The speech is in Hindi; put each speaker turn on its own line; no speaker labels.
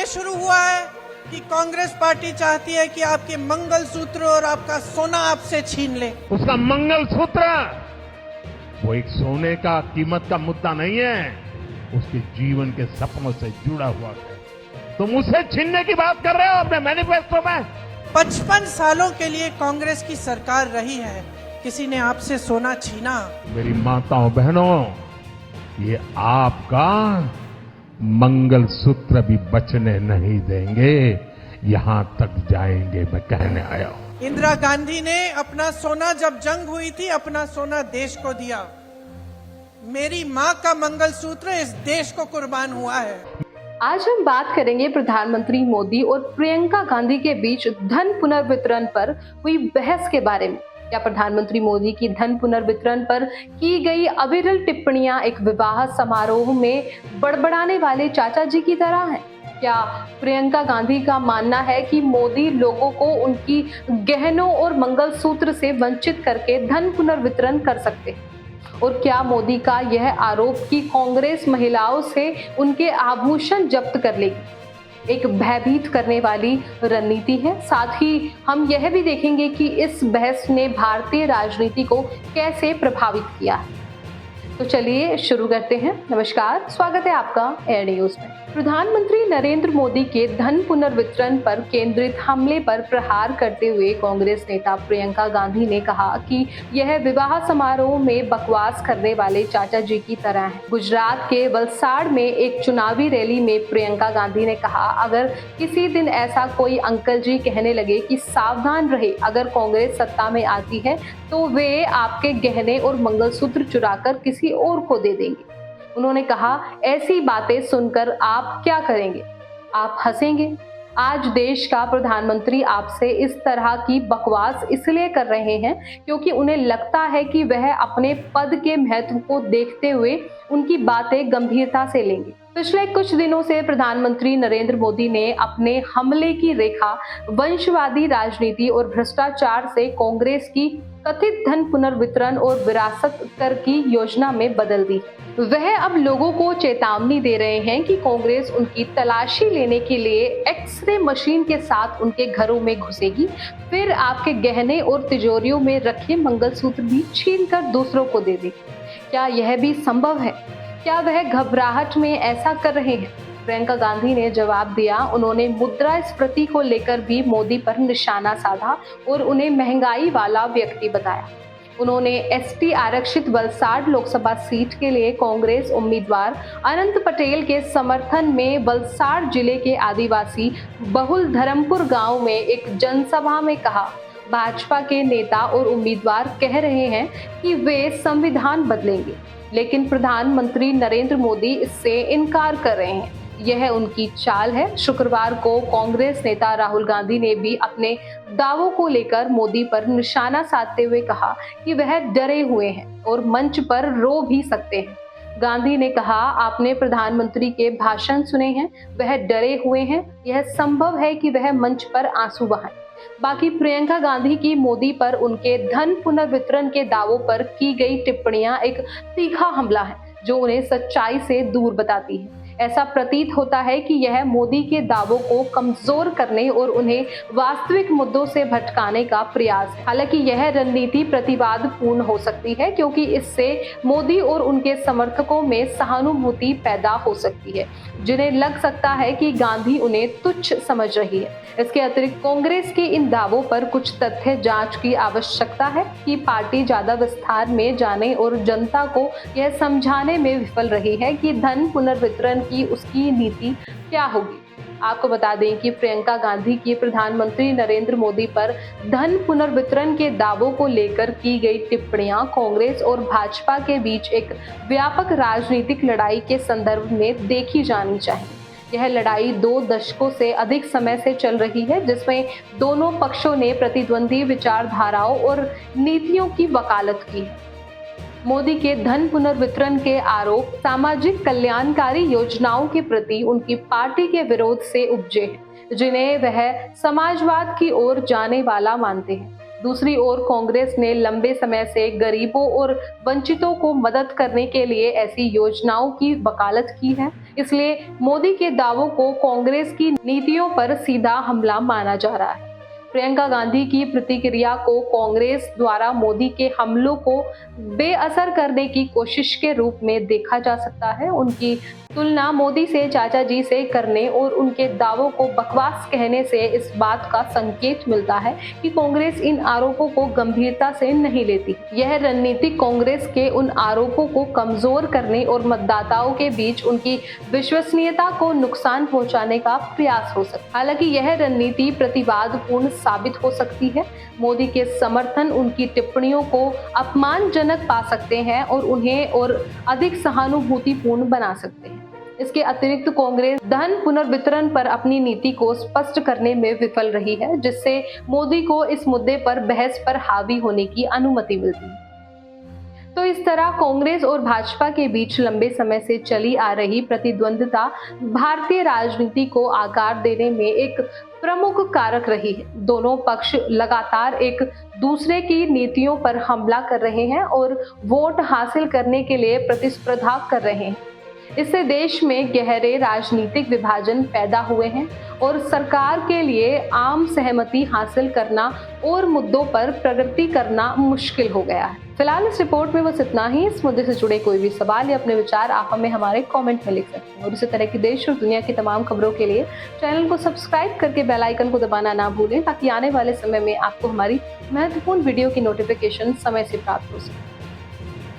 शुरू हुआ है कि कांग्रेस पार्टी चाहती है कि आपके मंगलसूत्र और आपका सोना आपसे छीन ले।
उसका मंगलसूत्र वो एक सोने का कीमत का मुद्दा नहीं है, उसके जीवन के सपनों से जुड़ा हुआ है। तुम उसे छीनने की बात कर रहे हो अपने मैनिफेस्टो में।
55 सालों के लिए कांग्रेस की सरकार रही है, किसी ने आपसे सोना छीना?
मेरी माताओं बहनों, ये आपका मंगलसूत्र भी बचने नहीं देंगे, यहां तक जाएंगे, मैं कहने आया हूं।
इंदिरा गांधी ने अपना सोना, जब जंग हुई थी, अपना सोना देश को दिया। मेरी मां का मंगलसूत्र इस देश को कुर्बान हुआ है।
आज हम बात करेंगे प्रधानमंत्री मोदी और प्रियंका गांधी के बीच धन पुनर्वितरण पर हुई बहस के बारे में। क्या प्रधानमंत्री मोदी की धन पुनर्वितरण पर की गई अविरल टिप्पणियां एक विवाह समारोह में बड़बड़ाने वाले चाचा जी की तरह हैं? क्या प्रियंका गांधी का मानना है कि मोदी लोगों को उनकी गहनों और मंगलसूत्र से वंचित करके धन पुनर्वितरण कर सकते हैं? और क्या मोदी का यह आरोप कि कांग्रेस महिलाओं से उनके आभूषण जब्त कर लेगी एक भयभीत करने वाली रणनीति है? साथ ही हम यह भी देखेंगे कि इस बहस ने भारतीय राजनीति को कैसे प्रभावित किया है। तो चलिए शुरू करते हैं। नमस्कार, स्वागत है आपका एयर न्यूज में। प्रधानमंत्री नरेंद्र मोदी के धन पुनर्वितरण पर केंद्रित हमले पर प्रहार करते हुए कांग्रेस नेता प्रियंका गांधी ने कहा कि यह विवाह समारोह में बकवास करने वाले चाचा जी की तरह है। गुजरात के वलसाड़ में एक चुनावी रैली में प्रियंका गांधी ने कहा, अगर किसी दिन ऐसा कोई अंकल जी कहने लगे कि सावधान रहे, अगर कांग्रेस सत्ता में आती है तो वे आपके गहने और मंगलसूत्र चुराकर किसी और को दे देंगे। उन्होंने कहा, ऐसी बातें सुनकर आप क्या करेंगे? आप हंसेंगे। आज देश का प्रधानमंत्री आपसे इस तरह की बकवास इसलिए कर रहे हैं क्योंकि उन्हें लगता है कि वह अपने पद के महत्व को देखते हुए उनकी बातें गंभीरता से लेंगे। पिछले कुछ दिनों से प्रधानमंत्री नरेंद्र मोदी ने अपने हमले की रेखा वंशवादी राजनीति और भ्रष्टाचार से कांग्रेस की कथित धन पुनर्वितरण और विरासत कर की योजना में बदल दी। वह अब लोगों को चेतावनी दे रहे हैं कि कांग्रेस उनकी तलाशी लेने के लिए एक्सरे मशीन के साथ उनके घरों में घुसेगी, फिर आपके गहने और तिजोरियों में रखे मंगलसूत्र भी छीन कर दूसरों को दे देगी। क्या यह भी संभव है? क्या वह घबराहट में ऐसा कर रहे हैं? प्रियंका गांधी ने जवाब दिया। उन्होंने मुद्रास्फीति को लेकर भी मोदी पर निशाना साधा और उन्हें महंगाई वाला व्यक्ति बताया। उन्होंने एसटी आरक्षित वलसाड़ लोकसभा सीट के लिए कांग्रेस उम्मीदवार अनंत पटेल के समर्थन में वलसाड़ जिले के आदिवासी बहुल धर्मपुर गांव में एक जनसभा में कहा, भाजपा के नेता और उम्मीदवार कह रहे हैं कि वे संविधान बदलेंगे, लेकिन प्रधानमंत्री नरेंद्र मोदी इससे इनकार कर रहे हैं। यह उनकी चाल है। शुक्रवार को कांग्रेस नेता राहुल गांधी ने भी अपने दावों को लेकर मोदी पर निशाना साधते हुए कहा कि वह डरे हुए हैं और मंच पर रो भी सकते हैं। गांधी ने कहा, आपने प्रधानमंत्री के भाषण सुने हैं, वह डरे हुए हैं। यह संभव है कि वह मंच पर आंसू बहाएं। बाकी प्रियंका गांधी की मोदी पर उनके धन पुनर्वितरण के दावों पर की गई टिप्पणियां एक तीखा हमला है जो उन्हें सच्चाई से दूर बताती है। ऐसा प्रतीत होता है कि यह मोदी के दावों को कमजोर करने और उन्हें वास्तविक मुद्दों से भटकाने का प्रयास है। हालांकि यह रणनीति प्रतिवादपूर्ण हो सकती है क्योंकि इससे मोदी और उनके समर्थकों में सहानुभूति पैदा हो सकती है, जिन्हें लग सकता है कि गांधी उन्हें तुच्छ समझ रही है। इसके अतिरिक्त कांग्रेस के इन दावों पर कुछ तथ्य जांच की आवश्यकता है कि पार्टी ज्यादा विस्तार में जाने और जनता को यह समझाने में विफल रही है कि धन पुनर्वितरण की उसकी नीति क्या होगी। आपको बता दें कि प्रियंका गांधी की प्रधानमंत्री नरेंद्र मोदी पर धन पुनर्वितरण के दावों को लेकर की गई टिप्पणियां कांग्रेस और भाजपा के बीच एक व्यापक राजनीतिक लड़ाई के संदर्भ में देखी जानी चाहिए। यह लड़ाई 2 दशकों से अधिक समय से चल रही है, जिसमें दोनों पक्षों ने प्रतिद्वंदी विचारधाराओं और नीतियों की वकालत की है। मोदी के धन पुनर्वितरण के आरोप सामाजिक कल्याणकारी योजनाओं के प्रति उनकी पार्टी के विरोध से उपजे हैं, जिन्हें वह समाजवाद की ओर जाने वाला मानते हैं। दूसरी ओर कांग्रेस ने लंबे समय से गरीबों और वंचितों को मदद करने के लिए ऐसी योजनाओं की वकालत की है। इसलिए मोदी के दावों को कांग्रेस की नीतियों पर सीधा हमला माना जा रहा है। प्रियंका गांधी की प्रतिक्रिया को कांग्रेस द्वारा मोदी के हमलों को बेअसर करने की कोशिश के रूप में देखा जा सकता है। उनकी तुलना मोदी से चाचा जी से करने और उनके दावों को बकवास कहने से इस बात का संकेत मिलता है कि कांग्रेस इन आरोपों को गंभीरता से नहीं लेती। यह रणनीति कांग्रेस के उन आरोपों को कमजोर करने और मतदाताओं के बीच उनकी विश्वसनीयता को नुकसान पहुंचाने का प्रयास हो सकता है। हालांकि यह रणनीति प्रतिवादपूर्ण साबित हो सकती है। मोदी के समर्थन उनकी टिप्पणियों को अपमानजनक पा सकते हैं और उन्हें और अधिक सहानुभूतिपूर्ण बना सकते हैं। इसके अतिरिक्त कांग्रेस धन पुनर्वितरण पर अपनी नीति को स्पष्ट करने में विफल रही है, जिससे मोदी को इस मुद्दे पर बहस पर हावी होने की अनुमति मिलती है। तो इस तरह कांग्रेस और भाजपा के बीच लंबे समय से चली आ रही प्रतिद्वंद्विता भारतीय राजनीति को आकार देने में एक प्रमुख कारक रही है। दोनों पक्ष लगातार एक दूसरे की नीतियों पर हमला कर रहे हैं और वोट हासिल करने के लिए प्रतिस्पर्धा कर रहे हैं। इससे देश में गहरे राजनीतिक विभाजन पैदा हुए हैं और सरकार के लिए आम सहमति हासिल करना और मुद्दों पर प्रगति करना मुश्किल हो गया है। फिलहाल इस रिपोर्ट में बस इतना ही। इस मुद्दे से जुड़े कोई भी सवाल या अपने विचार आप हमें हमारे कमेंट में लिख सकते हैं और इसी तरह की देश और दुनिया की तमाम खबरों के लिए चैनल को सब्सक्राइब करके बेल आइकन को दबाना ना भूलें, ताकि आने वाले समय में आपको हमारी महत्वपूर्ण वीडियो की नोटिफिकेशन समय से प्राप्त हो सके।